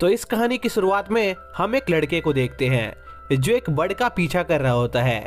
तो इस कहानी की शुरुआत में हम एक लड़के को देखते हैं जो एक बर्ड का पीछा कर रहा होता है।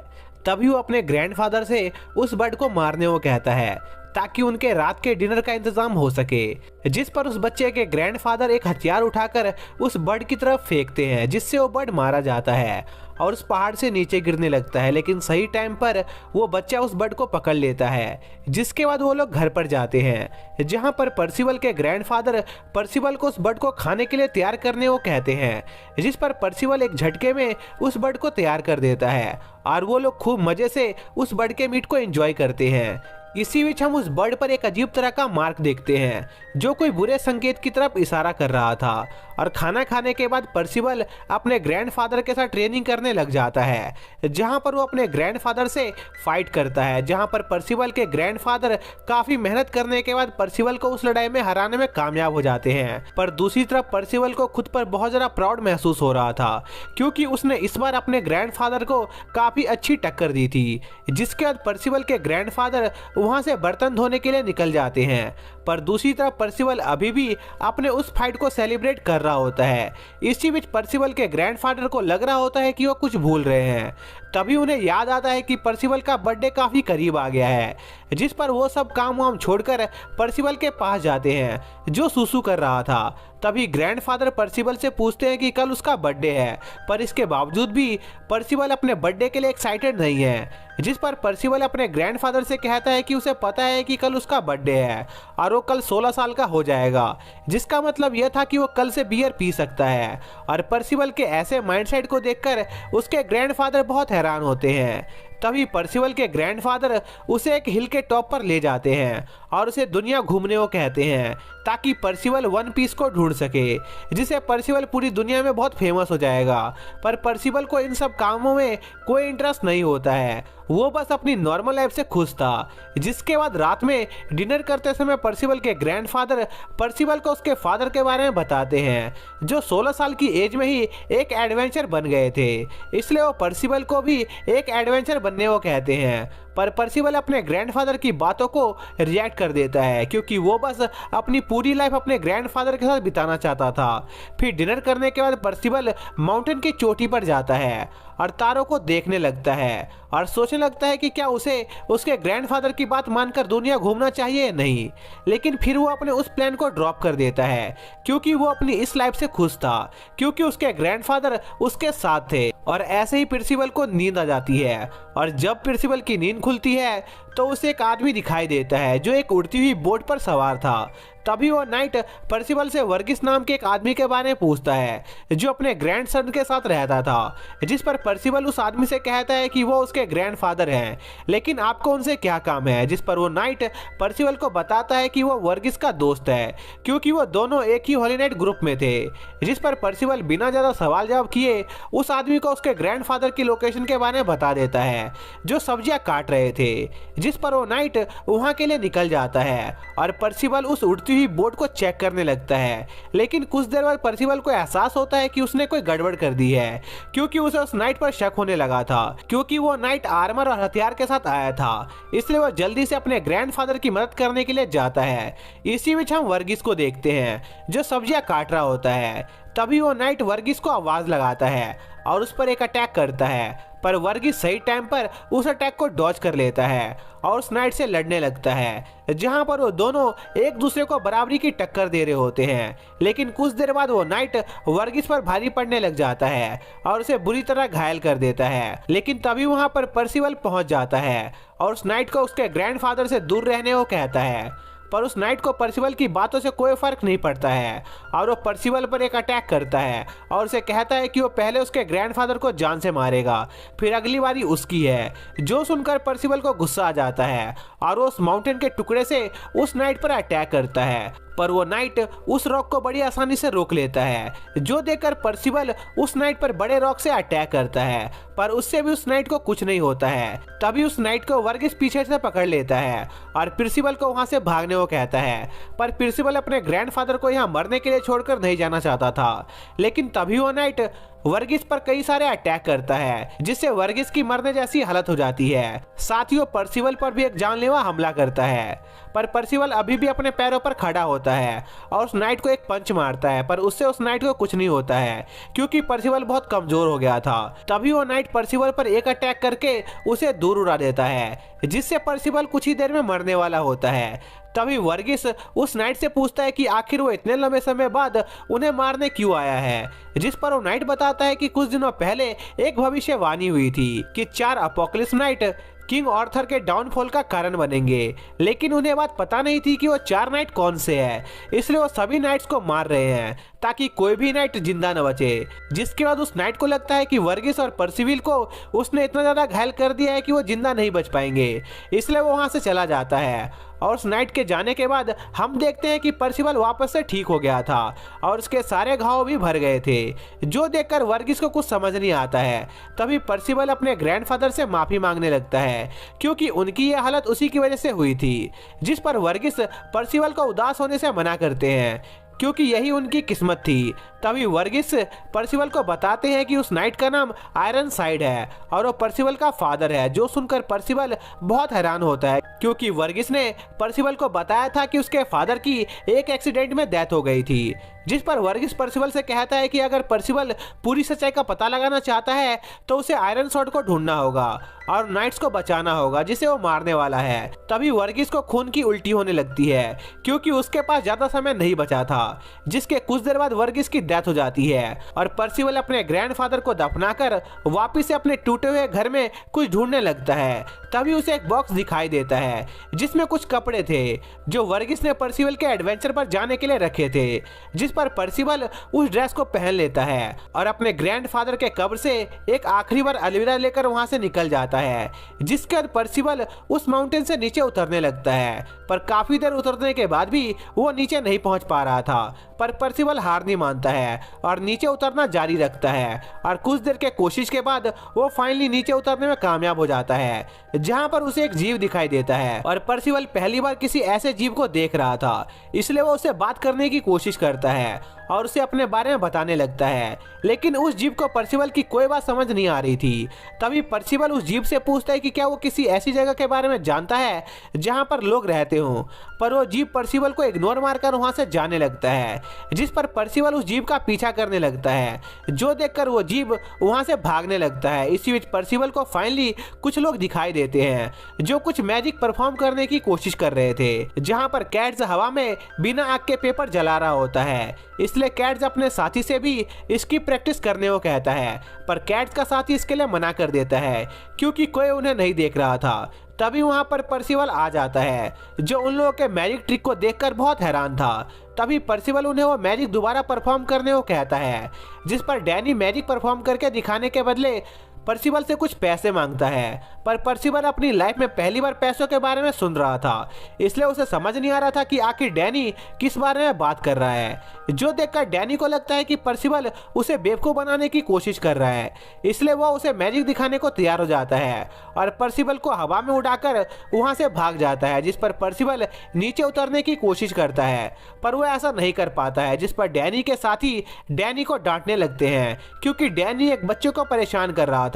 तभी वो अपने ग्रैंडफादर से उस बर्ड को मारने को कहता है ताकि उनके रात के डिनर का इंतजाम हो सके। जिस पर उस बच्चे के ग्रैंडफादर एक हथियार उठाकर उस बर्ड की तरफ फेंकते हैं, जिससे वो बर्ड मारा जाता है और उस पहाड़ से नीचे गिरने लगता है। लेकिन सही टाइम पर वो बच्चा उस बर्ड को पकड़ लेता है। जिसके बाद वो लोग घर पर जाते हैं, जहां पर पर्सिवल के ग्रैंडफादर पर्सिवल को उस बर्ड को खाने के लिए तैयार करने को कहते हैं। जिस पर पर्सिवल एक झटके में उस बर्ड को तैयार कर देता है और वो लोग खूब मजे से उस बर्ड के मीट को एंजॉय करते हैं। इसी बीच हम उस बर्ड पर एक अजीब तरह का मार्क देखते हैं जो कोई बुरे संकेत की तरफ इशारा कर रहा था। और खाना खाने के बाद पर्सिवल अपने ग्रैंडफादर के साथ ट्रेनिंग करने लग जाता है, जहां पर वो अपने ग्रैंडफादर से फाइट करता है। जहां पर पर्सिवल के ग्रैंडफादर काफी मेहनत करने के बाद पर्सिवल को उस लड़ाई में हराने में कामयाब हो जाते हैं। पर दूसरी तरफ पर्सिवल को खुद पर बहुत ज्यादा प्राउड महसूस हो रहा था, क्योंकि उसने इस बार अपने ग्रैंडफादर को काफी अच्छी टक्कर दी थी। जिसके बाद पर्सिवल के ग्रैंडफादर वहां से बर्तन धोने के लिए निकल जाते हैं। पर दूसरी तरफ पर्सिवल अभी भी अपने उस फाइट को सेलिब्रेट कर रहा होता है। इसी बीच पर्सिवल के ग्रैंडफादर को लग रहा होता है कि वो कुछ भूल रहे हैं। तभी उन्हें याद आता है कि पर्सिवल का बर्थडे काफी करीब आ गया है। जिस पर वो सब काम वाम छोड़कर पर्सिवल के पास जाते हैं जो सुसु कर रहा था। तभी ग्रैंडफादर पर्सिवल से पूछते हैं कि कल उसका बर्थडे है, पर इसके बावजूद भी पर्सिवल अपने बर्थडे के लिए एक्साइटेड नहीं है। जिस पर पर्सिवल अपने ग्रैंडफादर से कहता है कि उसे पता है कि कल उसका बर्थडे है और वो कल 16 साल का हो जाएगा, जिसका मतलब यह था कि वो कल से बियर पी सकता है। और पर्सिवल के ऐसे माइंडसेट को देखकर उसके ग्रैंडफादर बहुत हैरान होते हैं। तभी पर्सिवल के ग्रैंडफादर उसे एक हिल के टॉप पर ले जाते हैं और उसे दुनिया घूमने को कहते हैं ताकि पर्सिवल वन पीस को ढूंढ सके, जिसे पर्सिवल पूरी दुनिया में बहुत फेमस हो जाएगा। पर पर्सिवल को इन सब कामों में कोई इंटरेस्ट नहीं होता है, वो बस अपनी नॉर्मल लाइफ से खुश था। जिसके बाद रात में डिनर करते समय पर्सिवल के ग्रैंडफादर पर्सिवल को उसके फादर के बारे में बताते हैं, जो 16 साल की एज में ही एक एडवेंचर बन गए थे। इसलिए वो पर्सिवल को भी एक एडवेंचर बनने को कहते हैं। पर पर्सिवल अपने ग्रैंडफादर की बातों को रिएक्ट कर देता है, क्योंकि वो बस अपनी पूरी लाइफ अपने ग्रैंडफादर के साथ बिताना चाहता था। फिर डिनर करने के बाद पर्सिवल माउंटेन की चोटी पर जाता है और तारों को देखने लगता है और सोचने लगता है कि क्या उसे उसके ग्रैंडफादर की बात मानकर दुनिया घूमना चाहिए या नहीं। लेकिन फिर वो अपने उस प्लान को ड्रॉप कर देता है, क्योंकि वो अपनी इस लाइफ से खुश था, क्योंकि उसके ग्रैंडफादर उसके साथ थे। और ऐसे ही पर्सिवल को नींद आ जाती है और जब पर्सिवल की नींद खुलती है तो उसे एक आदमी दिखाई देता है जो एक उड़ती हुई बोट पर सवार था। तभी वो नाइट पर्सिवल से वर्गिस नाम के एक आदमी के बारे में पूछता है जो अपने ग्रैंडसन के साथ रहता था। जिस पर पर्सिवल उस आदमी से कहता है कि वो उसके ग्रैंडफादर हैं, लेकिन आपको उनसे क्या काम है। जिस पर वो नाइट पर्सिवल को बताता है कि वो वर्गिस का दोस्त है, क्योंकि वो दोनों एक ही हॉली नाइट ग्रुप में थे। जिस पर पर्सिवल बिना ज़्यादा सवाल जवाब किए उस आदमी को उसके ग्रैंडफादर की लोकेशन के बारे में बता देता है जो सब्जियां काट रहे थे। जिस पर वो नाइट वहां के लिए निकल जाता है और पर्सिवल उस उड़ती हुई बोट को चेक करने लगता है। लेकिन कुछ देर बाद पर्सिवल को एहसास होता है कि उसने कोई गड़बड़ कर दी है, क्योंकि उसे उस नाइट पर शक होने लगा था, क्योंकि वो नाइट आर्मर और हथियार के साथ आया था। इसलिए वो जल्दी से अपने ग्रैंडफादर की मदद करने के लिए जाता है। इसी बीच हम वर्गिस को देखते हैं जो सब्जियां काट रहा होता है। तभी वो नाइट वर्गिस को आवाज लगाता है और उस पर एक अटैक करता है, पर वर्गिस सही टाइम पर उस अटैक को डॉज कर लेता है और उस नाइट से लड़ने लगता है, जहां पर वो दोनों एक दूसरे को बराबरी की टक्कर दे रहे होते हैं। लेकिन कुछ देर बाद वो नाइट वर्गिस पर भारी पड़ने लग जाता है और उसे बुरी तरह घायल कर देता है। लेकिन तभी वहां पर पर्सिवल पहुंच जाता है और उस नाइट को उसके ग्रैंडफादर से दूर रहने को कहता है। पर उस नाइट को पर्सिवल की बातों से कोई फर्क नहीं पड़ता है और वो पर्सिवल पर एक अटैक करता है और उसे कहता है कि वो पहले उसके ग्रैंडफादर को जान से मारेगा, फिर अगली बारी उसकी है। जो सुनकर पर्सिवल को गुस्सा आ जाता है और वो उस माउंटेन के टुकड़े से उस नाइट पर अटैक करता है, पर वो नाइट उस रॉक को बड़ी आसानी से रोक लेता है। जो देखकर पर्सिवल उस नाइट पर बड़े रॉक से अटैक करता है, पर उससे भी उस नाइट को कुछ नहीं होता है। तभी उस नाइट को वर्गिस पीछे से पकड़ लेता है और पर्सिवल को वहां से भागने मारने को कहता है। पर प्रिंसिपल अपने ग्रैंडफादर को यहाँ मरने के लिए छोड़कर नहीं जाना चाहता था। लेकिन तभी वो नाइट वर्गीस पर कई सारे अटैक करता है, जिससे वर्गीस की मरने जैसी हालत हो जाती है। साथ ही वो पर्सिवल पर भी एक जानलेवा हमला करता है, पर पर्सिवल अभी भी अपने पैरों पर खड़ा होता है और उस नाइट को एक पंच मारता है, पर उससे उस नाइट को कुछ नहीं होता है क्योंकि पर्सिवल बहुत कमजोर हो गया था। तभी वो नाइट पर्सिवल पर एक अटैक करके उसे दूर उड़ा देता है, जिससे पर्सिवल कुछ ही देर में मरने वाला होता है। तभी वर्गीस उस नाइट से पूछता है कि आखिर वो इतने लंबे समय बाद उन्हें मारने क्यों आया है, जिस पर वो नाइट बताता है कि कुछ दिनों पहले एक भविष्यवाणी हुई थी कि 4 अपोकलिप्स नाइट किंग आर्थर के डाउनफॉल का कारण बनेंगे। लेकिन उन्हें बात पता नहीं थी कि वो 4 नाइट कौन से हैं, इसलिए वो सभी नाइट्स को मार रहे हैं ताकि कोई भी नाइट जिंदा न बचे। जिसके बाद उस नाइट को लगता है कि वर्गीस और पर्सिवल को उसने इतना ज्यादा घायल कर दिया है कि वो जिंदा नहीं बच पाएंगे, इसलिए वो वहां से चला जाता है। और उस नाइट के जाने के बाद हम देखते हैं कि पर्सिवल वापस से ठीक हो गया था और उसके सारे घाव भी भर गए थे, जो देखकर वर्गीस को कुछ समझ नहीं आता है। तभी पर्सिवल अपने ग्रैंडफादर से माफी मांगने लगता है क्योंकि उनकी ये हालत उसी की वजह से हुई थी, जिस पर वर्गीस पर्सिवल को उदास होने से मना करते हैं क्योंकि यही उनकी किस्मत थी। तभी वर्गीस पर्सिवल को बताते हैं कि उस नाइट का नाम आयरन साइड है और वो पर्सिवल का फादर है, जो सुनकर पर्सिवल बहुत हैरान होता है क्योंकि वर्गीस ने पर्सिवल को बताया था कि उसके फादर की एक एक्सीडेंट में डेथ हो गई थी। जिस पर वर्गीस पर्सिवल से कहता है कि अगर पर्सिवल पूरी सच्चाई का पता लगाना चाहता है तो उसे आयरन सॉर्ड को ढूंढना होगा और नाइट्स को बचाना होगा जिसे वो मारने वाला है। तभी वर्गीस को खून की उल्टी होने लगती है क्योंकि उसके पास ज्यादा समय नहीं बचा था, जिसके कुछ देर बाद वर्गीस की डेथ हो जाती है और पर्सिवल अपने ग्रैंडफादर को दफनाकर वापिस से अपने टूटे हुए घर में कुछ ढूंढने लगता है। तभी उसे एक बॉक्स दिखाई देता है जिसमें कुछ कपड़े थे जो वर्गीस ने पर्सिवल के एडवेंचर पर जाने के लिए रखे थे, जिस पर पर्सिवल उस ड्रेस को पहन लेता है और अपने ग्रैंडफादर के कब्र से एक आखिरी बार अलविदा लेकर वहां से निकल जाता है। जिसके बाद पर्सिवल उस माउंटेन से नीचे उतरने लगता है, पर काफी देर उतरने के बाद भी वो नीचे नहीं पहुंच पा रहा था। पर पर्सिवल हार नहीं मानता है और नीचे उतरना जारी रखता है और कुछ देर के कोशिश के बाद वो फाइनली नीचे उतरने में कामयाब हो जाता है, जहां पर उसे एक जीव दिखाई देता है और पर्सिवल पहली बार किसी ऐसे जीव को देख रहा था, इसलिए वो उससे बात करने की कोशिश करता है और उसे अपने बारे में बताने लगता है। लेकिन उस जीव को पर्सिवल की कोई बात समझ नहीं आ रही थी। तभी पर्सिवल उस जीव से पूछता है कि क्या वो किसी ऐसी जगह के बारे में जानता है जहां पर लोग रहते हों, पर वो जीव पर्सिवल को इग्नोर मारकर वहां से जाने लगता है। जिस पर पर्सिवल उस जीव का पीछा करने लगता है, जो देखकर वो जीव वहां से भागने लगता है। इसी बीच पर्सिवल को फाइनली कुछ लोग दिखाई देते हैं जो कुछ मैजिक परफॉर्म करने की कोशिश कर रहे थे, जहां पर कैट्स हवा में बिना आग के पेपर जला रहा होता है। इसलिए कैट्स अपने साथी से भी इसकी प्रैक्टिस करने को कहता है, पर कैट्स का साथी इसके लिए मना कर देता है क्योंकि कोई उन्हें नहीं देख रहा था। तभी वहां पर पर्सिवल आ जाता है, जो उन लोगों के मैजिक ट्रिक को देखकर बहुत हैरान था। तभी पर्सिवल उन्हें वो मैजिक दोबारा परफॉर्म करने को कहता है, जिस पर डैनी मैजिक परफॉर्म करके दिखाने के बदले पर्सिवल से कुछ पैसे मांगता है। पर पर्सिवल अपनी लाइफ में पहली बार पैसों के बारे में सुन रहा था, इसलिए उसे समझ नहीं आ रहा था कि आखिर डैनी किस बारे में बात कर रहा है, जो देखकर डैनी को लगता है कि पर्सिवल उसे बेवकूफ बनाने की कोशिश कर रहा है। इसलिए वो उसे मैजिक दिखाने को तैयार हो जाता है और पर्सिवल को हवा में उड़ाकर वहां से भाग जाता है। जिस पर पर्सिवल नीचे उतरने की कोशिश करता है, पर वो ऐसा नहीं कर पाता है, जिस पर डैनी के साथी डैनी को डांटने लगते हैं क्योंकि डैनी एक बच्चे को परेशान कर रहा था।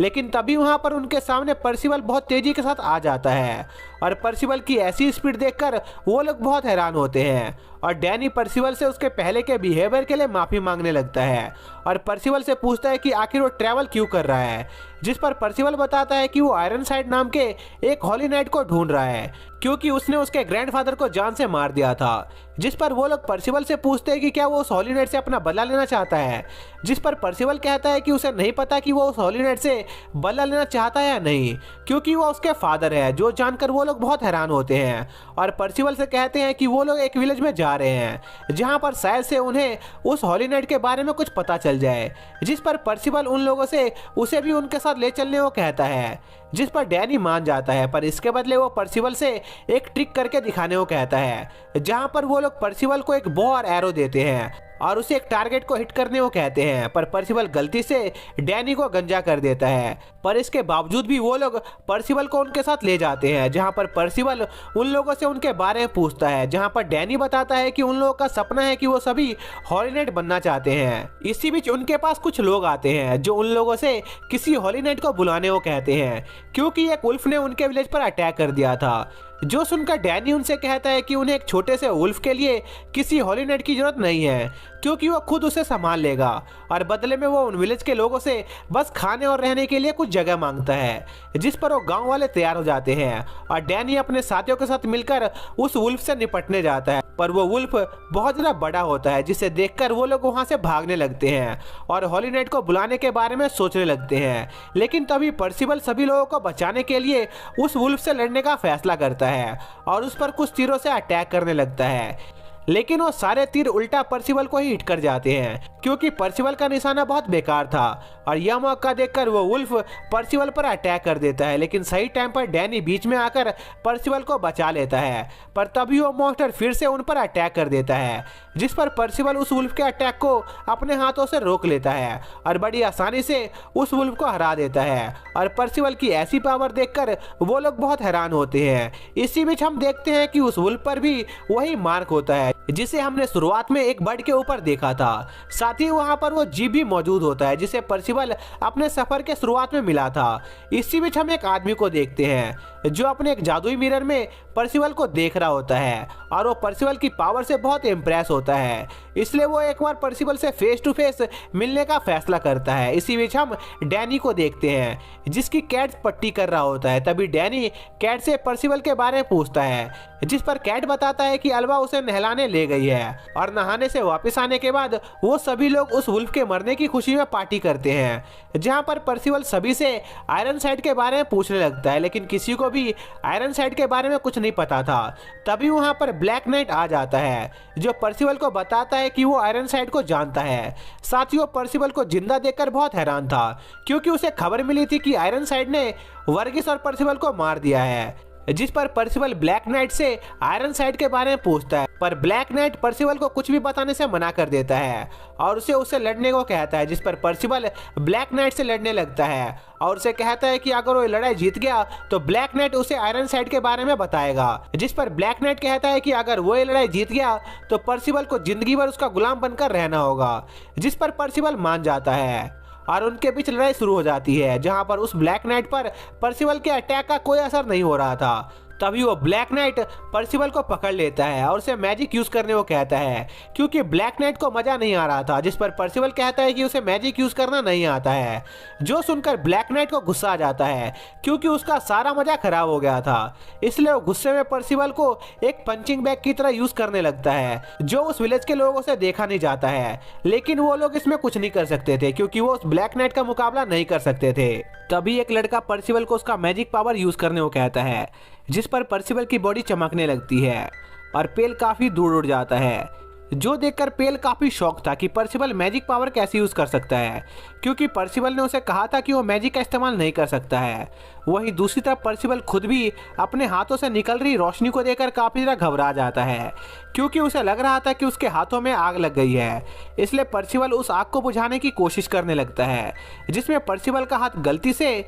लेकिन तभी वहां पर उनके सामने पर्सिवल बहुत तेजी के साथ आ जाता है और पर्सिवल की ऐसी स्पीड देखकर वो लोग बहुत हैरान होते हैं और डैनी पर्सिवल से उसके पहले के बिहेवियर के लिए माफी मांगने लगता है और पर्सिवल से पूछता है कि आखिर वो ट्रैवल क्यों कर रहा है। जिस पर पर्सिवल बताता है कि वो आयरन साइड नाम के एक हॉली नाइट को ढूंढ रहा है क्योंकि उसने उसके ग्रैंडफादर को जान से मार दिया था। जिस पर वो लोग पर्सिवल से पूछते हैं कि क्या वो उस हॉली नाइट से अपना बदला लेना चाहता है, जिस पर पर्सिवल कहता है कि उसे नहीं पता कि वो उस हॉली नाइट से बदला लेना चाहता है या नहीं, क्योंकि वो उसके फादर है। जो जानकर वो लोग बहुत हैरान होते हैं और पर्सिवल से कहते हैं कि वो लोग एक विलेज में जा रहे हैं जहां पर शायद से उन्हें उस हॉली नाइट के बारे में कुछ पता चल जाए। जिस पर पर्सिवल उन लोगों से उसे भी उनके साथ ले चलने को कहता है, जिस पर डैनी मान जाता है, पर इसके बदले वो पर्सिवल से एक ट्रिक करके दिखाने को कहता है, जहां पर वो लोग पर्सिवल को एक बो और एरो देते हैं और उसे एक टारगेट को हिट करने को कहते हैं, पर पर्सिबल गलती से डैनी को गंजा कर देता है। पर इसके बावजूद भी वो लोग पर्सिबल को उनके साथ ले जाते हैं, जहां पर पर्सिबल उन लोगों से उनके बारे में पूछता है, जहां पर डैनी बताता है कि उन लोगों का सपना है कि वो सभी हॉली नाइट बनना चाहते हैं। इसी बीच उनके पास कुछ लोग आते हैं जो उन लोगों से किसी हॉली नाइट को बुलाने को कहते हैं, क्योंकि एक वुल्फ ने उनके विलेज पर अटैक कर दिया था। जो सुनकर डैनी उनसे कहता है कि उन्हें एक छोटे से वुल्फ के लिए किसी हॉली नाइट की जरूरत नहीं है, क्योंकि वो खुद उसे संभाल लेगा, और बदले में वो उन विलेज के लोगों से बस खाने और रहने के लिए कुछ जगह मांगता है, जिस पर वो गांव वाले तैयार हो जाते हैं और डैनी अपने साथियों के साथ मिलकर उस वुल्फ से निपटने जाता है। पर वो वुल्फ बहुत ज़्यादा बड़ा होता है, जिसे देखकर वो लोग वहाँ से भागने लगते हैं और हॉली नाइट को बुलाने के बारे में सोचने लगते हैं। लेकिन तभी पर्सिबल सभी लोगों को बचाने के लिए उस वुल्फ से लड़ने का फैसला करता है और उस पर कुछ तीरों से अटैक करने लगता है। लेकिन वो सारे तीर उल्टा पर्सिबल को ही हिट कर जाते हैं, क्योंकि पर्सिबल का निशाना बहुत बेकार था, और यह मौका देखकर वो वुल्फ पर्सिबल पर अटैक कर देता है। लेकिन सही टाइम पर डैनी बीच में आकर पर्सिबल को बचा लेता है, पर तभी वो मॉन्स्टर फिर से उन पर अटैक कर देता है, जिस पर पर्सिबल उस वुल्फ के अटैक को अपने हाथों से रोक लेता है और बड़ी आसानी से उस वुल्फ को हरा देता है। और पर्सिबल की ऐसी पावर देखकर वो लोग बहुत हैरान होते हैं। इसी बीच हम देखते हैं कि उस वुल्फ पर भी वही मार्क होता है जिसे हमने शुरुआत में एक बर्ड के ऊपर देखा था। साथ ही वहां पर वो जीप भी मौजूद होता है जिसे पर्सिबल अपने सफर के शुरुआत में मिला था। इसी बीच हम एक आदमी को देखते हैं जो अपने एक जादुई मिरर में पर्सिबल को देख रहा होता है, और वो पर्सिबल की पावर से बहुत इम्प्रेस होता है, इसलिए वो एक बार पर्सिबल से फेस टू फेस मिलने का फैसला करता है। इसी बीच हम डैनी को देखते हैं जिसकी कैट पट्टी कर रहा होता है। तभी डैनी कैट से पर्सिबल के बारे में पूछता है, जिस पर कैट बताता है कि अल्वा उसे नहलाने ले गई है, और नहाने से वापस आने के बाद वो सभी लोग उस वुल्फ के मरने की खुशी में पार्टी करते हैं, जहां पर पर्सिबल सभी से आयरन साइड के बारे में पूछने लगता है। लेकिन किसी को भी आयरन साइड के बारे में कुछ नहीं पता था। तभी वहां पर ब्लैक नाइट आ जाता है जो पर्सिबल को बताता है कि वो आयरन साइड को जानता है। साथ ही वो पर्सिबल को जिंदा देखकर बहुत हैरान था, क्योंकि उसे खबर मिली थी कि आयरन साइड ने वर्गिस और पर्सिबल को मार दिया है। जिस पर पर्सिबल ब्लैक नाइट से आयरन साइड के बारे में पूछता है, पर ब्लैक नाइट पर्सिबल को कुछ भी बताने से मना कर देता है और उसे उससे लड़ने को कहता है। जिस पर पर्सिबल ब्लैक नाइट से लड़ने लगता है और उसे कहता है कि अगर वो लड़ाई जीत गया तो ब्लैक नाइट उसे आयरन साइड के बारे में बताएगा। जिस पर ब्लैक नाइट कहता है कि अगर वो लड़ाई जीत गया तो पर्सिबल को जिंदगी भर उसका गुलाम बनकर रहना होगा, जिस पर पर्सिबल मान जाता है और उनके बीच लड़ाई शुरू हो जाती है, जहां पर उस ब्लैक नाइट पर पर्सिबल के अटैक का कोई असर नहीं हो रहा था। तभी वो ब्लैक नाइट पर्सिबल को पकड़ लेता है और उसे मैजिक यूज करने को कहता है, क्योंकि ब्लैक नाइट को मजा नहीं आ रहा था। जिस पर पर्सिबल कहता है कि उसे मैजिक यूज करना नहीं आता है, जो सुनकर ब्लैक नाइट को गुस्सा आ जाता है, क्योंकि उसका सारा मजा खराब हो गया था। इसलिए वो गुस्से में पर्सिबल को एक पंचिंग बैग की तरह यूज करने लगता है, जो उस विलेज के लोगों से देखा नहीं जाता है। लेकिन वो लोग इसमें कुछ नहीं कर सकते थे, क्योंकि वो उस ब्लैक नाइट का मुकाबला नहीं कर सकते थे। तभी एक लड़का पर्सिबल को उसका मैजिक पावर यूज करने को कहता है, जिस पर पर्सिबल की बॉडी चमकने लगती है और पेल काफी दूर उड़ जाता है, जो देखकर पेल काफी शॉक था कि पर्सिबल मैजिक पावर कैसे यूज कर सकता है, क्योंकि पर्सिबल ने उसे कहा था कि वो मैजिक का इस्तेमाल नहीं कर सकता है। वहीं दूसरी तरफ पर्सिबल खुद भी अपने हाथों से निकल रही रोशनी को देखकर काफी ज्यादा घबरा जाता है, क्योंकि उसे लग रहा था कि उसके हाथों में आग लग गई है। इसलिए पर्सिबल उस आग को बुझाने की कोशिश करने लगता है, जिसमें पर्सिबल का हाथ गलती से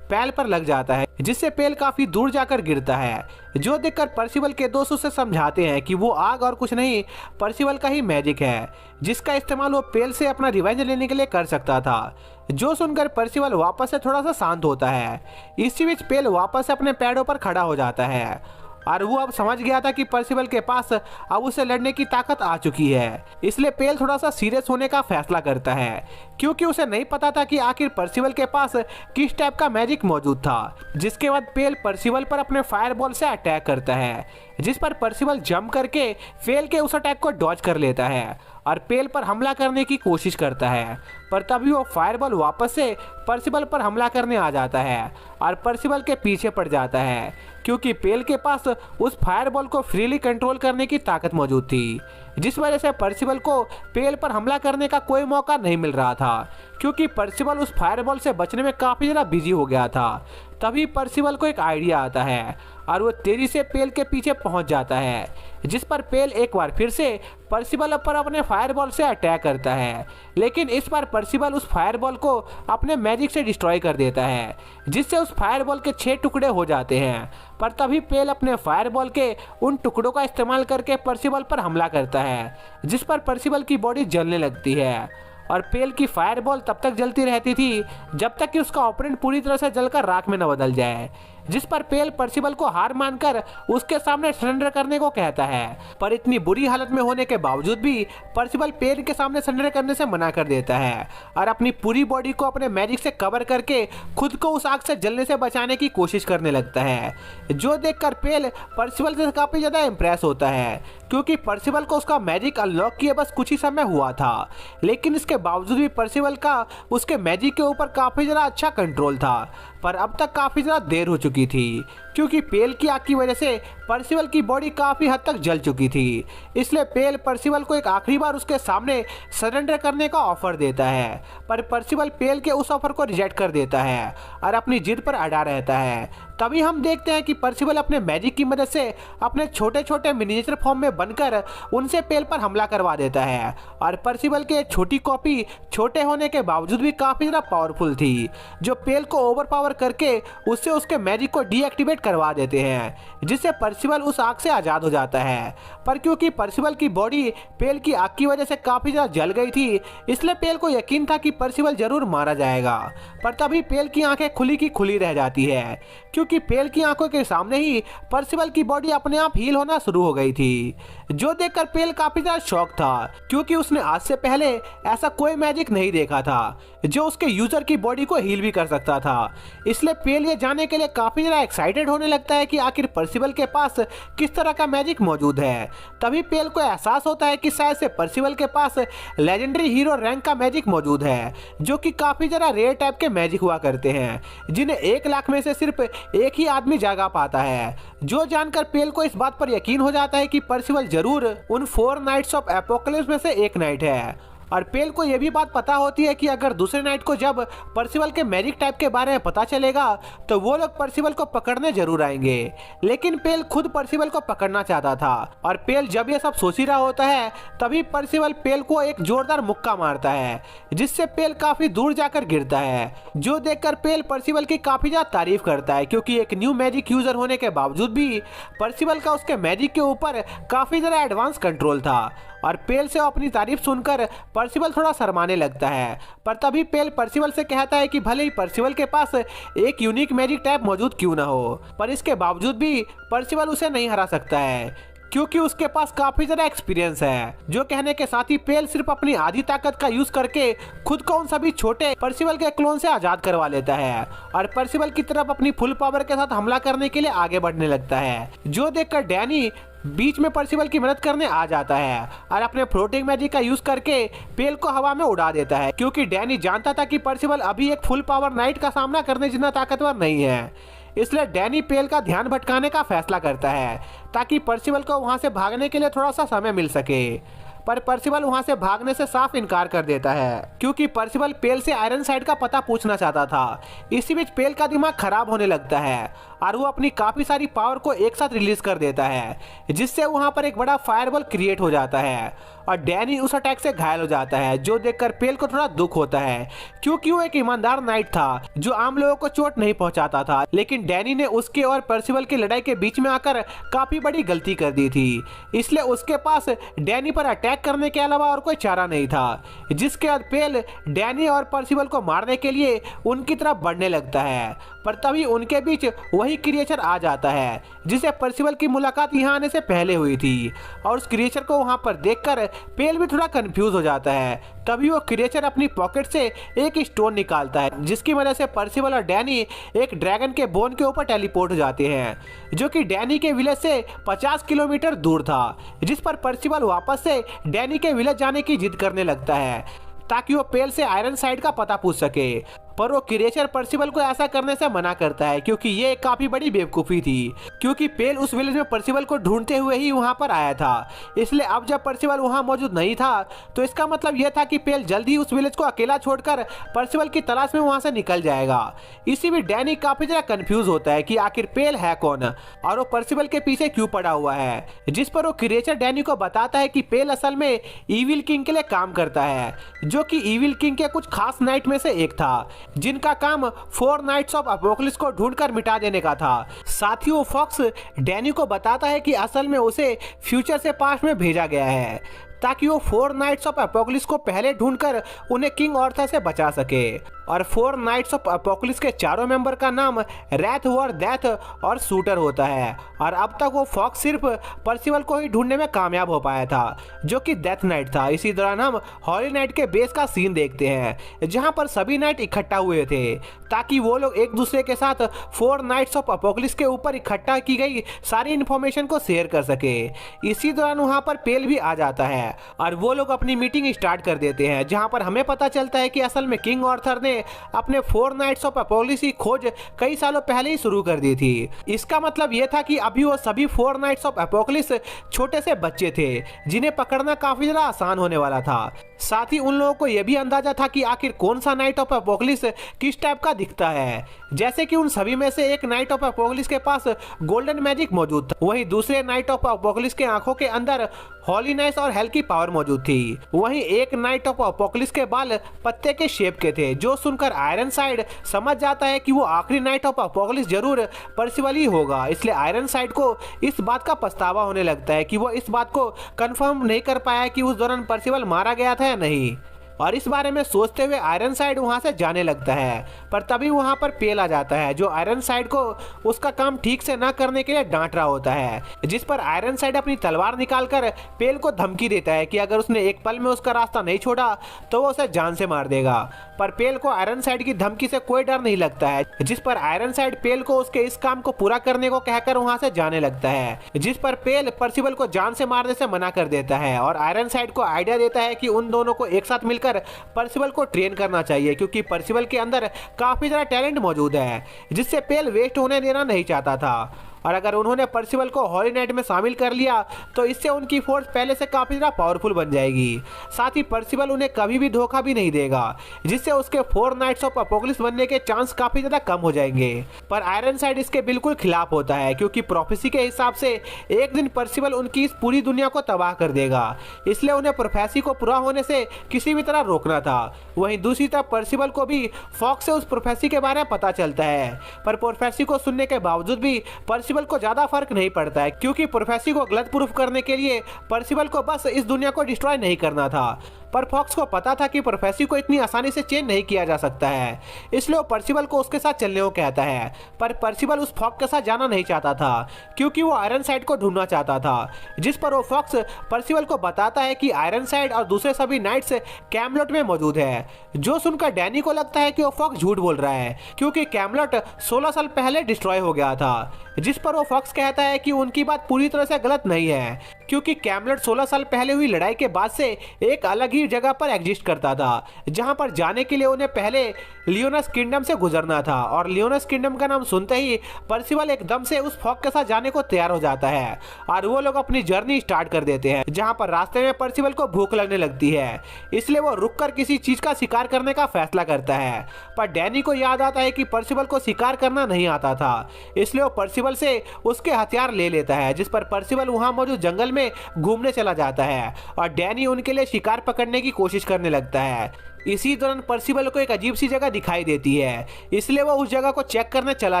पेल पर लग जाता है, जिससे पेल काफी दूर जाकर गिरता है। जो देखकर पर्सिबल के दोस्त उसे समझाते हैं कि वो आग और कुछ नहीं, पर्सिबल का ही मैजिक है, जिसका इस्तेमाल वो पेल से अपना रिवेंज लेने के लिए कर सकता था। जो सुनकर पर्सिबल वापस से थोड़ा सा शांत होता है। इसी बीच पेल वापस अपने पैरों पर खड़ा हो जाता है और वो अब समझ गया था कि पर्सिबल के पास अब उसे लड़ने की ताकत आ चुकी है। इसलिए पेल थोड़ा सा सीरियस होने का फैसला करता है, क्योंकि उसे नहीं पता था कि आखिर पर्सिबल के पास किस टाइप का मैजिक मौजूद था। जिसके बाद पेल पर्सिबल पर अपने फायरबॉल से अटैक करता है, जिस पर पर्सिबल जंप करके फेल के उस अटैक को डॉज कर लेता है और पेल पर हमला करने की कोशिश करता है। पर तभी वो फायरबॉल वापस से पर्सिबल पर हमला करने आ जाता है और पर्सिबल के पीछे पड़ जाता है, क्योंकि पेल के पास उस फायरबॉल को फ्रीली कंट्रोल करने की ताकत मौजूद थी। जिस वजह से पर्सिबल को पेल पर हमला करने का कोई मौका नहीं मिल रहा था, क्योंकि पर्सिबल उस फायरबॉल से बचने में काफ़ी ज़्यादा बिजी हो गया था। तभी परसिवल को एक आइडिया आता है और वो तेजी से पेल के पीछे पहुंच जाता है, जिस पर पेल एक बार फिर से परसिवल पर अपने फायरबॉल से अटैक करता है। लेकिन इस बार परसिवल उस फायरबॉल को अपने मैजिक से डिस्ट्रॉय कर देता है, जिससे उस फायरबॉल के 6 टुकड़े हो जाते हैं। पर तभी पेल अपने फायरबॉल के उन टुकड़ों का इस्तेमाल करके परसिवल पर हमला करता है, जिस पर परसिवल की बॉडी जलने लगती है और पेल की फायरबॉल तब तक जलती रहती थी जब तक कि उसका ओपोनेंट पूरी तरह से जलकर राख में न बदल जाए, जिस पर पेल परसिवल को हार मानकर उसके सामने सरेंडर करने को कहता है। पर इतनी बुरी हालत में होने के बावजूद भी परसिवल पेल के सामने सरेंडर करने से मना कर देता है और अपनी पूरी बॉडी को अपने मैजिक से कवर करके खुद को उस आग से जलने से बचाने की कोशिश करने लगता है, जो देखकर पेल परसिवल से काफी ज्यादा इंप्रेस होता है, क्योंकि परसिवल को उसका मैजिक अनलॉक किए बस कुछ ही समय हुआ था। लेकिन इसके बावजूद भी परसिवल का उसके मैजिक के ऊपर काफी ज्यादा अच्छा कंट्रोल था, पर अब तक काफी ज्यादा देर हो चुकी थी, क्योंकि पेल की आग की वजह से परसिवल की बॉडी काफी हद तक जल चुकी थी। इसलिए पेल परसिवल को एक आखिरी बार उसके सामने सरेंडर करने का ऑफर देता है, पर परसिवल पेल के उस ऑफर को रिजेक्ट कर देता है और अपनी जिद पर अड़ा रहता है। तभी हम देखते हैं कि परसिवल अपने मैजिक की मदद से अपने छोटे छोटे मिनिएचर फॉर्म में बनकर उनसे पेल पर हमला करवा देता है और परसिवल की एक छोटी कॉपी छोटे होने के बावजूद भी काफी ज्यादा पावरफुल थी, जो पेल को ओवर पावर करके उससे उसके मैजिक को डीएक्टिवेट करवा देते हैं, जिससे परसिवल उस आग से आजाद हो जाता है। पर क्योंकि परसिवल की बॉडी पेल की आग की वजह से काफी ज्यादा जल गई थी, इसलिए पेल को यकीन था कि परसिवल जरूर मारा जाएगा। पर तभी पेल की आंखें खुली की खुली रह जाती है, क्योंकि पेल की आंखों के सामने ही परसिवल की बॉडी अपने आप हील होना शुरू हो गई थी, जो देखकर पेल काफी ज्यादा शॉक था, क्योंकि उसने आज से पहले ऐसा कोई मैजिक नहीं देखा था जो उसके यूजर की बॉडी को हील भी कर सकता था। इसलिए पेल ये जानने के लिए काफी ज्यादा एक्साइटेड होने लगता है कि आखिर परसिवल के पास किस तरह का मैजिक मौजूद है। तभी पेल को एहसास होता है कि शायद से परसिवल के पास लेजेंडरी हीरो रैंक का मैजिक मौजूद है, जो कि काफी ज्यादा रेयर टाइप के मैजिक हुआ करते हैं, जिन्हें 1 लाख में से सिर्फ एक ही आदमी जागा पाता है। जो जानकर पेल को इस बात पर यकीन हो जाता है कि परसिवल जरूर उन 4 नाइट्स ऑफ एपोकलिप्स में से एक नाइट है। और पेल को यह भी बात पता होती है कि अगर दूसरे नाइट को जब परसिवल के मैजिक टाइप के बारे में पता चलेगा तो वो लोग परसिवल को पकड़ने जरूर आएंगे। लेकिन पेल खुद परसिवल को पकड़ना चाहता था, और पेल जब ये सब सोच ही रहा होता है तभी परसिवल पेल को एक जोरदार मुक्का मारता है, जिससे पेल काफी दूर जाकर गिरता है। जो देखकर पेल परसिवल की काफी ज्यादा तारीफ करता है, क्योंकि एक न्यू मैजिक यूजर होने के बावजूद भी परसिवल का उसके मैजिक के ऊपर काफी ज्यादा एडवांस कंट्रोल था। और पेल से अपनी तारीफ सुनकर परसिवल थोड़ा शर्माने लगता है। पर तभी पेल परसिवल से कहता है कि भले ही परसिवल के पास एक यूनिक मैजिक टाइप मौजूद क्यों ना हो, पर इसके बावजूद भी परसिवल उसे नहीं हरा सकता है, क्योंकि उसके पास काफी ज्यादा एक्सपीरियंस है। जो कहने के साथ ही पेल सिर्फ अपनी आधी ताकत का यूज करके खुद को उन सभी छोटे परसिवल के क्लोन से आजाद करवा लेता है और परसिवल की तरफ अपनी फुल पावर के साथ हमला करने के लिए आगे बढ़ने लगता है। जो देखकर डैनी बीच में परसिवल की मदद करने आ जाता है और अपने फ्लोटिंग मैजिक का यूज करके पेल को हवा में उड़ा देता है, क्योंकि डैनी जानता था कि परसिवल अभी एक फुल पावर नाइट का सामना करने जितना ताकतवर नहीं है। इसलिए डैनी पेल का ध्यान भटकाने का फैसला करता है ताकि परसिवल को वहां से भागने के लिए थोड़ा सा समय मिल सके। पर परसिवल वहां से भागने से साफ इनकार कर देता है, क्योंकि परसिवल पेल से आयरन साइड का पता पूछना चाहता था। इसी बीच पेल का दिमाग खराब होने लगता है और वो अपनी काफी सारी पावर को एक साथ रिलीज कर देता है, जिससे वहां पर एक बड़ा फायरबॉल क्रिएट हो जाता है और डैनी उस अटैक से घायल हो जाता है। जो देखकर पेल को थोड़ा दुख होता है, क्योंकि वो एक ईमानदार नाइट था जो आम लोगों को चोट नहीं पहुंचाता था। लेकिन डैनी ने उसके और परसिवल की लड़ाई के बीच में आकर काफी बड़ी गलती कर दी थी, इसलिए उसके पास डैनी पर अटैक करने के अलावा और कोई चारा नहीं था। जिसके बाद पेल डैनी और परसिवल को मारने के लिए उनकी तरफ बढ़ने लगता है, पर तभी उनके बीच वही क्रिएचर आ जाता है जिसे परसिवल की मुलाकात यहाँ आने से पहले हुई थी। और उस क्रिएचर को वहां पर देखकर पेल भी थोड़ा कंफ्यूज हो जाता है। तभी वो क्रिएचर अपनी पॉकेट से एक स्टोन निकालता है, जिसकी वजह से परसिवल और डैनी एक ड्रैगन के बोन के ऊपर टेलीपोर्ट हो जाते हैं, जो कि डैनी के विलेज से 50 किलोमीटर दूर था। जिस पर परसिवल वापस से डैनी के विलेज जाने की जिद करने लगता है ताकि वो पेल से आयरन साइड का पता पूछ सके। पर वो क्रिएचर पर्सिबल को ऐसा करने से मना करता है क्योंकि ये एक काफी बड़ी बेवकूफ़ी थी, क्योंकि पेल उस विलेज में पर्सिबल को ढूंढते हुए ही वहां पर आया था। इसलिए अब जब पर्सिबल वहां मौजूद नहीं था तो इसका मतलब यह था कि पेल जल्द ही उस विलेज को अकेला छोड़कर पर्सिबल की तलाश में वहां से निकल जाएगा। इसी में डैनी काफी ज्यादा कंफ्यूज होता है कि आखिर पेल है कौन और वो पर्सिबल के पीछे क्यों पड़ा हुआ है, जिस पर वो क्रिएचर डैनी को बताता है कि पेल असल में ईविल किंग के लिए काम करता है, जो कि ईविल किंग के कुछ खास नाइट में से एक था जिनका काम 4 नाइट्स ऑफ अपोकलिप्स को ढूंढकर मिटा देने का था। साथ ही वो फॉक्स डैनी को बताता है कि असल में उसे फ्यूचर से पास्ट में भेजा गया है ताकि वो 4 नाइट्स ऑफ अपोकलिप्स को पहले ढूंढकर उन्हें किंग ऑर्थर से बचा सके। और 4 नाइट्स ऑफ अपोकलिप्स के चारों मेंबर का नाम रैथ वॉर डेथ और शूटर होता है। और अब तक वो फॉक्स सिर्फ पर्सिबल को ही ढूंढने में कामयाब हो पाया था, जो कि डेथ नाइट था। इसी दौरान हम हॉली नाइट के बेस का सीन देखते हैं जहां पर सभी नाइट इकट्ठा हुए थे ताकि वो लोग एक दूसरे के साथ 4 नाइट्स ऑफ अपोकलिप्स के ऊपर इकट्ठा की गई सारी इन्फॉर्मेशन को शेयर कर सके। इसी दौरान वहां पर पेल भी आ जाता है और वो लोग अपनी मीटिंग स्टार्ट कर देते हैं, जहां पर हमें पता चलता है कि असल में किंग ऑर्थर ने अपने 4 नाइट्स ऑफ अपोकलिप्स की खोज कई सालों पहले ही शुरू कर दी थी। इसका मतलब यह था कि अभी वो सभी 4 नाइट्स ऑफ अपोकलिप्स छोटे से बच्चे थे जिन्हें पकड़ना काफी ज्यादा आसान होने वाला था। साथ ही उन लोगों को यह भी अंदाजा था कि आखिर कौन सा नाइट ऑफ अपोकलिप्स किस टाइप का दिखता है, जैसे कि उन सभी में से एक नाइट ऑफ अपोकलिप्स के पास गोल्डन मैजिक मौजूद था, वहीं दूसरे नाइट ऑफ अपोकलिप्स के आंखों के अंदर हॉलीनेस और हेल की पावर मौजूद थी। वहीं एक नाइट ऑफ अपोकलिप्स के बाल पत्ते के शेप के थे, जो सुनकर आयरनसाइड समझ जाता है कि वो आखिरी नाइट ऑफ अपोकलिप्स जरूर पर्सिबल ही होगा। इसलिए आयरनसाइड को इस बात का पछतावा होने लगता है कि वो इस बात को कंफर्म नहीं कर पाया कि उस दौरान पर्सिबल मारा गया था या नहीं, और इस बारे में सोचते हुए आयरनसाइड वहां से जाने लगता है। पर तभी वहां पर पेल आ जाता है जो आयरनसाइड को उसका काम ठीक से ना करने के लिए डांट रहा होता है, जिस पर आयरनसाइड अपनी तलवार निकालकर पेल को धमकी देता है कि अगर उसने एक पल में उसका रास्ता नहीं छोड़ा तो वो उसे जान से मार देगा। पर पेल को आयरनसाइड की धमकी से कोई डर नहीं लगता है, जिस पर आयरनसाइड पेल को उसके इस काम को पूरा करने को कहकर वहां से जाने लगता है, जिस पर पेल पर्सिबल को जान से मारने से मना कर देता है और आयरनसाइड को आइडिया देता है कि उन दोनों को एक साथ मिलकर पर्सिबल को ट्रेन करना चाहिए, क्योंकि पर्सिबल के अंदर काफी ज्यादा टैलेंट मौजूद है जिससे पेल वेस्ट होने देना नहीं चाहता था। और अगर उन्होंने पर्सिबल को हॉली नाइट में शामिल कर लिया तो इससे उनकी फोर्स पहले से काफ़ी ज़्यादा पावरफुल बन जाएगी। साथ ही पर्सिबल उन्हें कभी भी धोखा भी नहीं देगा, जिससे उसके 4 नाइट्स ऑफ अपोकलिप्स बनने के चांस काफ़ी ज़्यादा कम हो जाएंगे। पर आयरनसाइड इसके बिल्कुल खिलाफ होता है, क्योंकि प्रोफेसी के हिसाब से एक दिन पर्सिबल उनकी इस पूरी दुनिया को तबाह कर देगा, इसलिए उन्हें प्रोफेसी को पूरा होने से किसी भी तरह रोकना था। वहीं दूसरी तरफ पर्सिबल को भी फॉक्स से उस प्रोफेसी के बारे में पता चलता है, पर प्रोफेसी को सुनने के बावजूद भी पर्सिबल को ज्यादा फर्क नहीं पड़ता है, क्योंकि प्रोफेसी को गलत प्रूफ करने के लिए पर्सिबल को बस इस दुनिया को डिस्ट्रॉय नहीं करना था। पर फॉक्स को पता था कि प्रोफेसी को इतनी आसानी से चेंज नहीं किया जा सकता है, इसलिए वो पर्सिबल को उसके साथ चलने को कहता है। पर पर्सिबल उस फॉक्स के साथ जाना नहीं चाहता था, क्योंकि वो आयरनसाइड को ढूंढना चाहता था, जिस पर वो फॉक्स पर्सिबल को बताता है कि आयरनसाइड और दूसरे सभी नाइट्स कैमलॉट में मौजूद है। जो सुनकर डैनी को लगता है कि वो फॉक्स झूठ बोल रहा है, क्योंकि कैमलॉट 16 साल पहले डिस्ट्रॉय हो गया था, जिस पर वो फॉक्स कहता है कि उनकी बात पूरी तरह से गलत नहीं है, क्योंकि कैमलॉट 16 साल पहले हुई लड़ाई के बाद से एक अलग ही जगह पर एग्जिस्ट करता था, जहां पर जाने के लिए उन्हें पहले लियोनस किंगडम से गुजरना था। और लियोनस किंगडम का नाम सुनते ही पर्सिबल एकदम से उस फॉक्स के साथ जाने को तैयार हो जाता है और वो लोग अपनी जर्नी स्टार्ट कर देते हैं, जहां पर रास्ते में पर्सिबल को भूख लगने लगती है, इसलिए वो रुककर किसी चीज का शिकार करने का फैसला करता है। पर डैनी को याद आता है कि पर्सिबल को शिकार करना नहीं आता था, इसलिए वो पर्सिबल से उसके हथियार ले लेता है, जिस पर पर्सिबल वहां मौजूद जंगल में घूमने चला जाता है और डैनी उनके लिए शिकार पकड़ने की कोशिश करने लगता है। इसी दौरान पर्सिबल को एक अजीब सी जगह दिखाई देती है, इसलिए वो उस जगह को चेक करने चला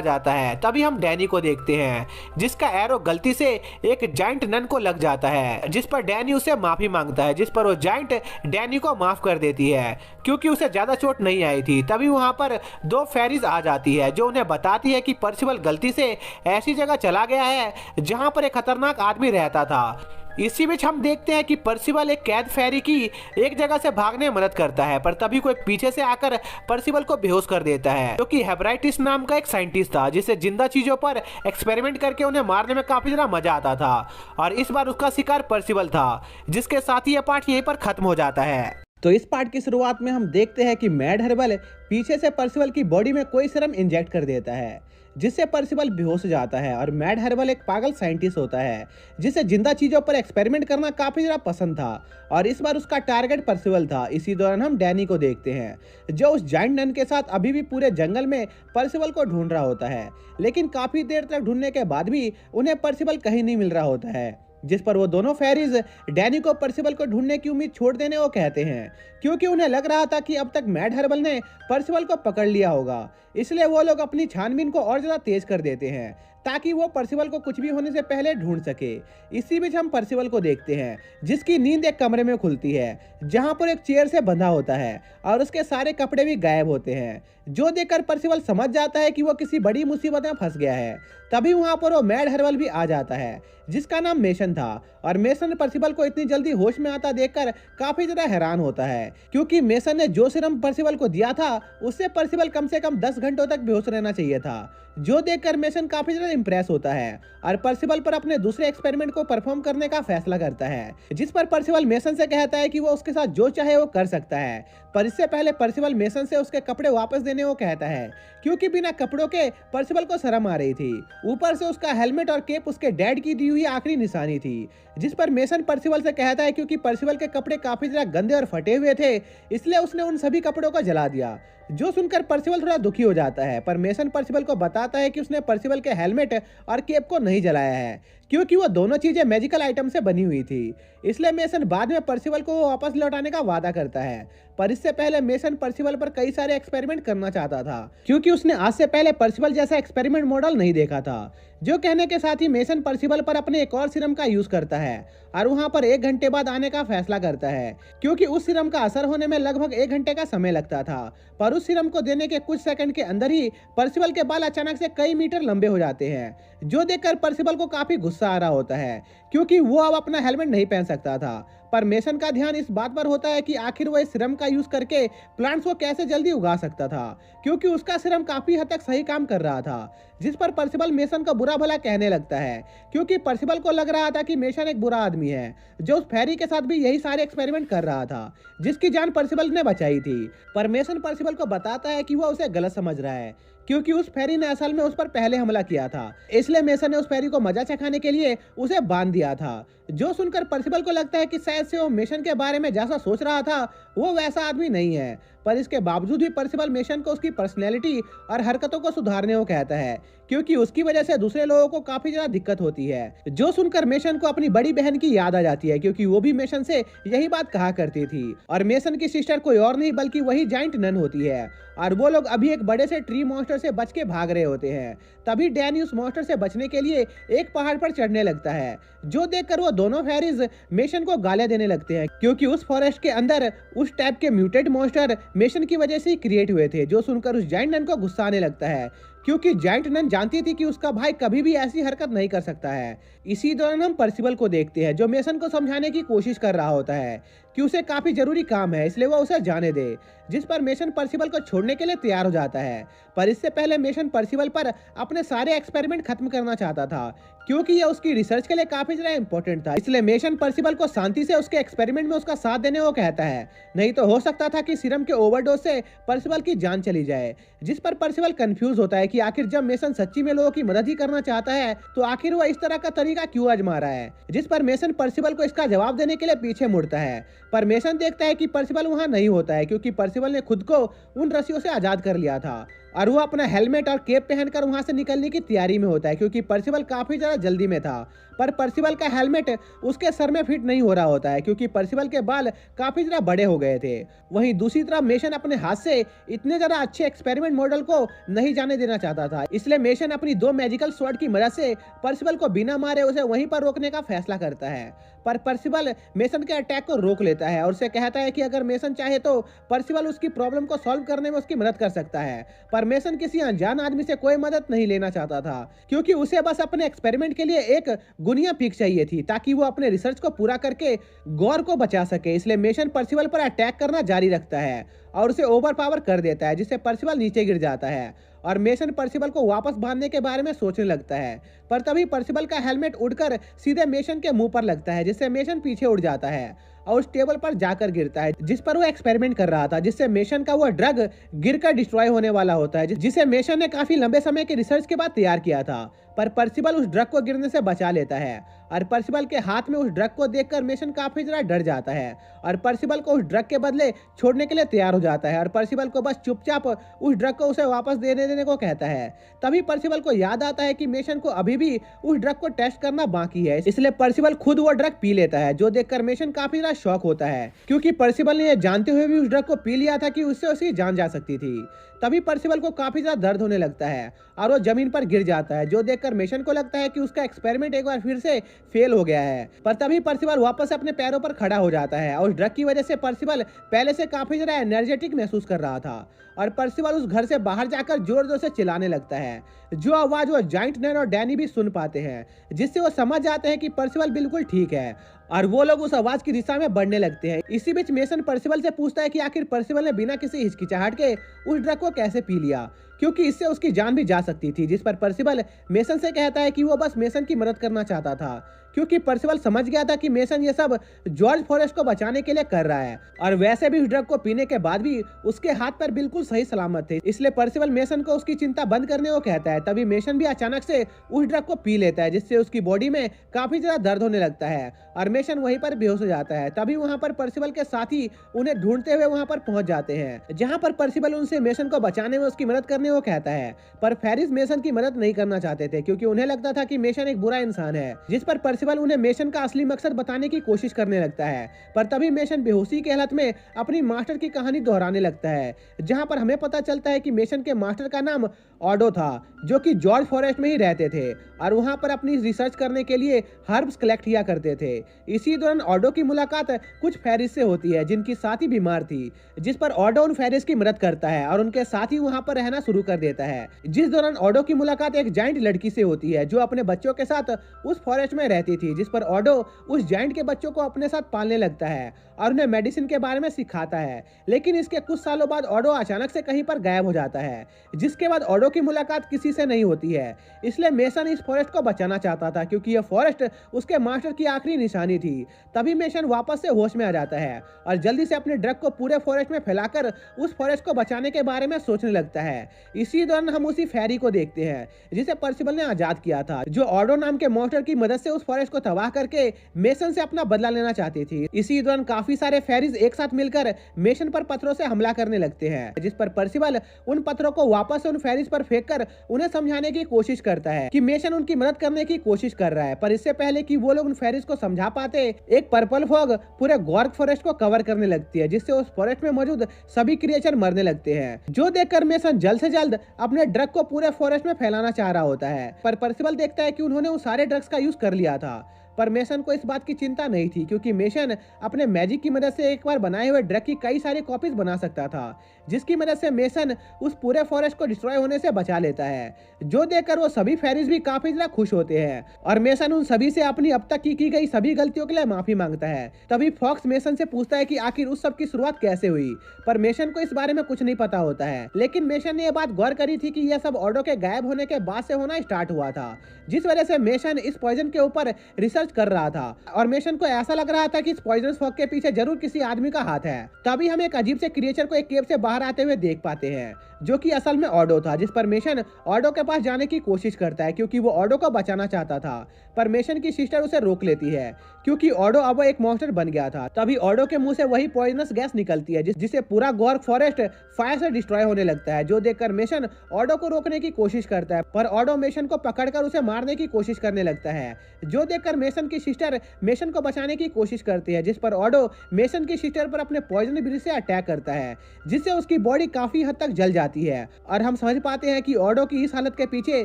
जाता है। तभी हम डैनी को देखते हैं, जिसका एरो गलती से एक जाइंट नन को लग जाता है, जिस पर डैनी उसे माफी मांगता है, जिस पर वो जाइंट डैनी को माफ कर देती है, क्योंकि उसे ज्यादा चोट नहीं आई थी। तभी वहां पर 2 फेरीज आ जाती है, जो उन्हें बताती है कि पर्सिबल गलती से ऐसी जगह चला गया है जहां पर एक खतरनाक आदमी रहता था। इसी बीच हम देखते हैं कि पर्सिबल एक कैद फेरी की एक जगह से भागने में मदद करता है, पर तभी कोई पीछे से आकर पर्सिबल को बेहोश कर देता है, जो कि हेब्राइटिस नाम का एक साइंटिस्ट था, जिसे जिंदा चीजों पर एक्सपेरिमेंट करके उन्हें मारने में काफी ज्यादा मजा आता था। और इस बार उसका शिकार पर्सिबल था, जिसके साथ ही यह पार्ट यहीं पर खत्म हो जाता है। तो इस पार्ट की शुरुआत में हम देखते हैं कि मैड हर्बल पीछे से पर्सिवल की बॉडी में कोई सीरम इंजेक्ट कर देता है, जिससे पर्सिवल बेहोश हो जाता है। और मैड हर्बल एक पागल साइंटिस्ट होता है जिसे जिंदा चीजों पर एक्सपेरिमेंट करना काफी ज्यादा पसंद था, और इस बार उसका टारगेट पर्सिवल था। इसी दौरान हम डैनी को देखते हैं जो उस जाइंट नन के साथ अभी भी पूरे जंगल में पर्सिवल को ढूंढ रहा होता है, लेकिन काफी देर तक ढूंढने के बाद भी उन्हें पर्सिवल कहीं नहीं मिल रहा होता है। जिस पर वो दोनों फेरीज डैनी को पर्सिवल को ढूंढने की उम्मीद छोड़ देने को कहते हैं, क्योंकि उन्हें लग रहा था कि अब तक मैड हर्बल ने पर्सिवल को पकड़ लिया होगा। इसलिए वो लोग अपनी छानबीन को और ज्यादा तेज कर देते हैं ताकि वो पर्सिवल को कुछ भी होने से पहले ढूंढ सके। इसी बीच हम पर्सिवल को देखते हैं जिसकी नींद एक कमरे में खुलती है जहां पर एक चेयर से बंधा होता है और उसके सारे कपड़े भी गायब होते हैं, जो देखकर पर्सिवल समझ जाता है कि वो किसी बड़ी मुसीबत में फंस गया है। तभी वहां पर वो मैड हर्बल भी आ जाता है जिसका नाम मेसन था, और मेसन पर्सिवल को इतनी जल्दी होश में आता देखकर काफी ज्यादा हैरान होता है, क्योंकि मेसन ने जो सीरम पर्सिवल को दिया था उससे पर्सिवल कम से कम 10 घंटों तक बेहोश रहना चाहिए था। जो देखकर मेसन काफी ज्यादा इंप्रेस होता है और पर्सिवल पर अपने दूसरे एक्सपेरिमेंट को परफॉर्म करने का फैसला करता है, जिस पर पर्सिवल मेसन से कहता है कि वो उसके साथ जो चाहे वो कर सकता है। पर इससे पहले पर्सिवल मेसन से उसके कपड़े वापस देने को कहता है, क्योंकि बिना कपड़ों के पर्सिवल को शर्म आ रही थी। ऊपर से उसका हेलमेट और केप उसके डैड की दी हुई आखिरी निशानी थी, जिस पर मेसन पर्सिवल से कहता है क्योंकि पर्सिवल के कपड़े काफी ज्यादा गंदे और फटे हुए थे इसलिए उसने उन सभी कपड़ों को जला दिया। जो सुनकर पर्सिवल थोड़ा दुखी हो जाता है, पर मेसन पर्सिवल को बताता है कि उसने पर्सिवल के हेलमेट और केप को नहीं जलाया है, क्योंकि वो दोनों चीजें मैजिकल आइटम से बनी हुई थी। इसलिए मेसन बाद में पर्सिवल को वापस लौटाने का वादा करता है। पर इससे पहले मेसन पर्सिवल पर कई सारे एक्सपेरिमेंट करना चाहता था, क्योंकि उसने आज से पहले पर्सिवल जैसा एक्सपेरिमेंट मॉडल नहीं देखा था। जो कहने के साथ ही मेसन पर्सिवल पर अपने एक और सीरम का यूज करता है और वहां पर 1 घंटे बाद आने का फैसला करता है, क्योंकि उस सीरम का असर होने में लगभग 1 घंटे का समय लगता था। पर उस सीरम को देने के कुछ सेकंड के अंदर ही पर्सिवल के बाल अचानक से कई मीटर लंबे हो जाते हैं, जो देखकर पर्सिवल को काफी गुस्सा आ रहा होता है, क्योंकि वो अब अपना हेलमेट नहीं पहन सकता था। पर मेसन का ध्यान इस बात पर होता है कि आखिर वो इस सीरम का यूज करके प्लांट्स को कैसे जल्दी उगा सकता था, क्योंकि उसका सीरम काफी हद तक सही काम कर रहा था। जिस पर पर्सिवल मेसन को बुरा भला कहने लगता है, क्योंकि पर्सिवल को लग रहा था कि मेसन एक बुरा आदमी है जो उस फेरी के साथ भी यही सारे एक्सपेरिमेंट कर रहा था जिसकी जान पर्सिवल ने बचाई थी। पर मेसन पर्सिवल को बताता है कि वो उसे गलत समझ रहा है, क्योंकि उस फेरी ने असल में उस पर पहले हमला किया था, इसलिए मेसन ने उस फेरी को मजा चखाने के लिए उसे बांध दिया था। जो सुनकर पर्सिवल को लगता है कि शायद से वो मेसन के बारे में जैसा सोच रहा था वो वैसा आदमी नहीं है। पर इसके बावजूद भी पर्सिवल मेसन को उसकी पर्सनैलिटी और हरकतों को सुधारने को कहता है, क्योंकि उसकी वजह से दूसरे लोगों को काफी ज्यादा दिक्कत होती है। जो सुनकर मेसन को अपनी बड़ी बहन की याद आ जाती है, क्योंकि वो भी मेसन से यही बात कहा करती थी, और मेसन की सिस्टर कोई और नहीं बल्कि वही जाइंट नन होती है। और वो लोग अभी एक बड़े से ट्री मॉन्स्टर से बच के भाग रहे होते हैं। तभी डैनी उस मॉन्स्टर से बचने के लिए एक पहाड़ पर चढ़ने लगता है, जो देखकर वो दोनों फेरीज मेसन को गालियां देने लगते हैं, क्योंकि उस फॉरेस्ट के अंदर उस टाइप के म्यूटेड मॉन्स्टर मेसन की वजह से ही क्रिएट हुए थे। जो सुनकर उस जाइंट नन को गुस्सा आने लगता है, क्योंकि जाइंट नन जानती थी कि उसका भाई कभी भी ऐसी हरकत नहीं कर सकता है। इसी दौरान हम पर्सिवल को देखते हैं जो मेसन को समझाने की कोशिश कर रहा होता है कि उसे काफी जरूरी काम है, इसलिए वो उसे जाने दे। जिस पर मेसन पर्सिवल को छोड़ने के लिए तैयार हो जाता है। पर इससे पहले मेसन पर्सिवल पर अपने सारे एक्सपेरिमेंट खत्म करना चाहता था, क्योंकि ये उसकी रिसर्च के लिए काफी ज्यादा इंपॉर्टेंट था। इसलिए मेसन पर्सिवल को शांति से उसके एक्सपेरिमेंट में उसका साथ देने को कहता है, नहीं तो हो सकता था कि सीरम के ओवरडोज से पर्सिवल की जान चली जाए। जिस पर पर्सिवल कंफ्यूज होता है कि आखिर जब मेसन सच्ची में लोगों की मदद ही करना चाहता है तो आखिर वो इस तरह का तरीका क्यों आजमा रहा है। जिस पर मेसन पर्सिवल को इसका जवाब देने के लिए पीछे मुड़ता है, पर मेसन देखता है कि पर्सिवल वहां नहीं होता है, क्योंकि पर्सिवल ने खुद को उन रस्सियों से आजाद कर लिया था और वो अपना हेलमेट और केप पहनकर वहां से निकलने की तैयारी में होता है, क्योंकि पर्सिवल काफी ज्यादा जल्दी में था। पर पर्सिवल का हेलमेट उसके सर में फिट नहीं हो रहा होता है, क्योंकि पर्सिवल के बाल काफी ज्यादा बड़े हो गए थे। वहीं दूसरी तरफ मेसन अपने हाथ से इतने ज्यादा अच्छे एक्सपेरिमेंट मॉडल को नहीं जाने देना चाहता था, इसलिए मेसन अपनी 2 मैजिकल स्वॉर्ड की मदद से पर्सिवल को बिना मारे उसे वहीं पर रोकने का फैसला करता है। पर पर्सिवल मेसन के अटैक को रोक लेता है और उसे कहता है कि अगर मेसन चाहे तो पर्सिवल उसकी प्रॉब्लम को सॉल्व करने में उसकी मदद कर सकता है। पर मेसन किसी अनजान आदमी से कोई मदद नहीं लेना चाहता था, क्योंकि उसे बस अपने एक्सपेरिमेंट के लिए एक गुनिया पीक चाहिए थी ताकि वो अपने रिसर्च को पूरा करके गौर को बचा सके। इसलिए मेसन पर्सिवल पर अटैक करना जारी रखता है और उसे ओवर पावर कर देता है, जिससे पर्सिवल नीचे गिर जाता है और मेसन पर्सिवल को वापस बांधने के बारे में सोचने लगता है। पर तभी पर्सिबल का हेलमेट उड़कर सीधे मेशन के मुंह पर लगता है, जिससे मेशन पीछे उड़ जाता है और उस टेबल पर जाकर गिरता है जिस पर वो एक्सपेरिमेंट कर रहा था, जिससे मेशन का वो ड्रग गिरकर डिस्ट्रॉय होने वाला होता है, जिसे मेशन ने काफी लंबे समय के रिसर्च के बाद तैयार किया था। पर पर्सिबल उस ड्रग को गिरने से बचा लेता है और पर्सिबल के हाथ में उस ड्रग को देखकर मेशन काफी ज्यादा डर जाता है और पर्सिबल को उस ड्रग के बदले छोड़ने के लिए तैयार हो जाता है और पर्सिबल को बस चुपचाप उस ड्रग को उसे वापस देने को कहता है। तभी पर्सिबल को याद आता है कि मेशन को अभी भी उस ड्रग को टेस्ट करना बाकी है, इसलिए पर्सिबल खुद वो ड्रग पी लेता है, जो देखकर मेशन काफी ज्यादा शॉक होता है क्योंकि पर्सिबल ने यह जानते हुए भी उस ड्रग को पी लिया था कि उससे उसकी जान जा सकती थी। तभी पर्सिबल को काफी ज्यादा दर्द होने लगता है और वो जमीन पर गिर जाता है, जो देखकर मेशन को लगता है कि उसका एक्सपेरिमेंट एक बार फिर से फेल हो गया है। पर तभी पर्सिबल वापस अपने पैरों पर खड़ा हो जाता है और उस ड्रग की वजह से पर्सिबल पहले से काफी ज्यादा एनर्जेटिक महसूस कर रहा था और पर्सिबल उस घर से बाहर जाकर जोर जोर से चिल्लाने लगता है, जो आवाज वो जाइंट नैन और डैनी भी सुन पाते हैं, जिससे वो समझ जाते हैं कि पर्सिबल बिल्कुल ठीक है और वो लोग उस आवाज की दिशा में बढ़ने लगते हैं। इसी बीच मेसन पर्सिबल से पूछता है कि आखिर पर्सिबल ने बिना किसी हिचकिचाहट के उस ड्रग को कैसे पी लिया, क्योंकि इससे उसकी जान भी जा सकती थी। जिस पर पर्सिबल मेसन से कहता है कि वो बस मेसन की मदद करना चाहता था, क्योंकि पर्सिबल समझ गया था कि मेसन ये सब जॉर्ज फॉरेस्ट को बचाने के लिए कर रहा है और वैसे भी उस ड्रग को पीने के बाद भी उसके हाथ पैर बिल्कुल सही सलामत थे, इसलिए पर्सिबल मेसन को उसकी चिंता बंद करने को कहता है। तभी मेसन भी अचानक से उस ड्रग को पी लेता है, जिससे उसकी बॉडी में काफी ज्यादा दर्द होने लगता है और मेसन वहीं पर बेहोश हो जाता है। तभी वहां पर पर्सिबल के साथी उन्हें ढूंढते हुए वहां पर पहुंच जाते हैं, जहां पर पर्सिबल उनसे मेसन को बचाने में उसकी मदद करने को कहता है। पर फेरिस मेसन की मदद नहीं करना चाहते थे, क्योंकि उन्हें लगता था कि मेसन एक बुरा इंसान है। जिस पर पर्सिबल उन्हें मेसन का असली मकसद बताने की कोशिश करने लगता है। पर तभी मेसन बेहोशी की हालत में अपनी मास्टर की कहानी दोहराने लगता है, जहां पर हमें पता चलता है कि मेसन के मास्टर का नाम ऑडो था, जो कि जॉर्ज फॉरेस्ट में ही रहते थे और वहां पर अपनी रिसर्च करने के लिए हर्ब्स कलेक्ट किया करते थे। इसी दौरान ऑडो की मुलाकात कुछ फेरिस से होती है, जिनकी साथी बीमार थी, जिस पर ऑडो उन फेरिस की मदद करता है और उनके साथ ही वहां पर रहना शुरू कर देता है। जिस दौरान ऑडो की मुलाकात एक जाइंट लड़की से होती है, जो अपने बच्चों के साथ उस फॉरेस्ट में रहती थी, जिस पर ऑडो उस जाइंट के बच्चों को अपने साथ पालने लगता है और उन्हें मेडिसिन के बारे में सिखाता है। लेकिन इसके कुछ सालों बाद ऑडो अचानक से कहीं पर गायब हो जाता है, जिसके बाद ऑडो की मुलाकात किसी से नहीं होती है। इसलिए मेसन इस फॉरेस्ट को बचाना चाहता था, क्योंकि यह फॉरेस्ट उसके मास्टर की आखिरी निशानी थी। तभी मेसन वापस से होश में आ जाता है और जल्दी से अपने ड्रग को पूरे फॉरेस्ट में फैलाकर उस फॉरेस्ट को बचाने के बारे में सोचने लगता है। इसी दौरान हम उसी फेरी को देखते हैं जिसे पर्सिबल ने आजाद किया था, जो ऑडो नाम के मॉन्स्टर की मदद से उस फॉरेस्ट को तबाह करके मेसन से अपना बदला लेना चाहती थी। इसी दौरान काफी सारे फेरीज एक साथ मिलकर मेसन पर पत्थरों से हमला करने लगते हैं, जिस पर पर्सिबल उन पत्थरों को वापस उन फेरीज पर फेंककर उन्हें समझाने की कोशिश करता है कि मेसन उनकी मदद करने की कोशिश कर रहा है। पर इससे पहले कि वो लोग उन फेरीज को समझा पाते, एक पर्पल फॉग पूरे गॉर्क फॉरेस्ट को कवर करने लगती है, जिससे उस फॉरेस्ट में मौजूद सभी क्रिएचर मरने लगते हैं, जो देखकर मेसन जल्द से जल्द अपने ड्रग को पूरे फॉरेस्ट में फैलाना चाह रहा होता है। पर पर्सिबल देखता है कि उन्होंने उस सारे ड्रग्स का यूज कर लिया था। पर मेसन को इस बात की चिंता नहीं थी, क्योंकि मेसन अपने मैजिक की मदद से एक बार बनाए हुए ड्रग की कई सारी कॉपीज बना सकता था, जिसकी मदद से मेसन उस पूरे फॉरेस्ट को डिस्ट्रॉय होने से बचा लेता है, जो देखकर वो सभी फेरीज भी काफी ज्यादा खुश होते हैं और मेसन उन सभी से अपनी अब तक की गई सभी गलतियों के लिए माफी मांगता है। तभी फॉक्स मेसन से पूछता है कि आखिर उस सब की शुरुआत कैसे हुई, पर मेसन को इस बारे में कुछ नहीं पता होता है। लेकिन मेसन ने यह बात गौर करी थी कि यह सब ऑडो के गायब होने के बाद से होना स्टार्ट हुआ था, जिस वजह से मेसन इस पॉइजन के ऊपर रिसर्च कर रहा था और मेसन को ऐसा लग रहा था कि इस पॉइजनस फॉग के पीछे जरूर किसी आदमी का हाथ है। तभी हम एक अजीब से क्रिएचर को एक केव से बाहर आते हुए देख पाते हैं, जो कि असल में ऑडो था, जिस पर मेसन ऑडो के पास जाने की कोशिश करता है, क्योंकि वो ऑडो को बचाना चाहता था। पर मेसन की सिस्टर उसे रोक लेती है, क्योंकि ऑडो अब एक मॉन्स्टर बन गया था। तभी ऑडो के मुंह से वही पॉइजनस गैस निकलती है, जिससे पूरा गॉर्क फॉरेस्ट फायर से डिस्ट्रॉय होने लगता है, जो देखकर मेसन ऑडो को रोकने की कोशिश करता है, पर ऑडो मेसन को पकड़कर उसे मारने की कोशिश करने लगता है, जो देखकर मेसन की सिस्टर मेसन को बचाने की कोशिश करती है, जिस पर ऑडो मेसन की सिस्टर पर अपने पॉइजन ब्रीथ से अटैक करता है, जिससे उसकी बॉडी काफी हद तक जल जाती है और हम समझ पाते हैं कि ऑडो की इस हालत के पीछे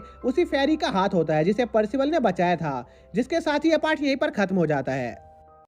उसी फेरी का हाथ होता है, जिसे पर्सिबल ने बचाया था। जिसके साथ ही यह पार्ट यहीं पर खत्म हो जाता है।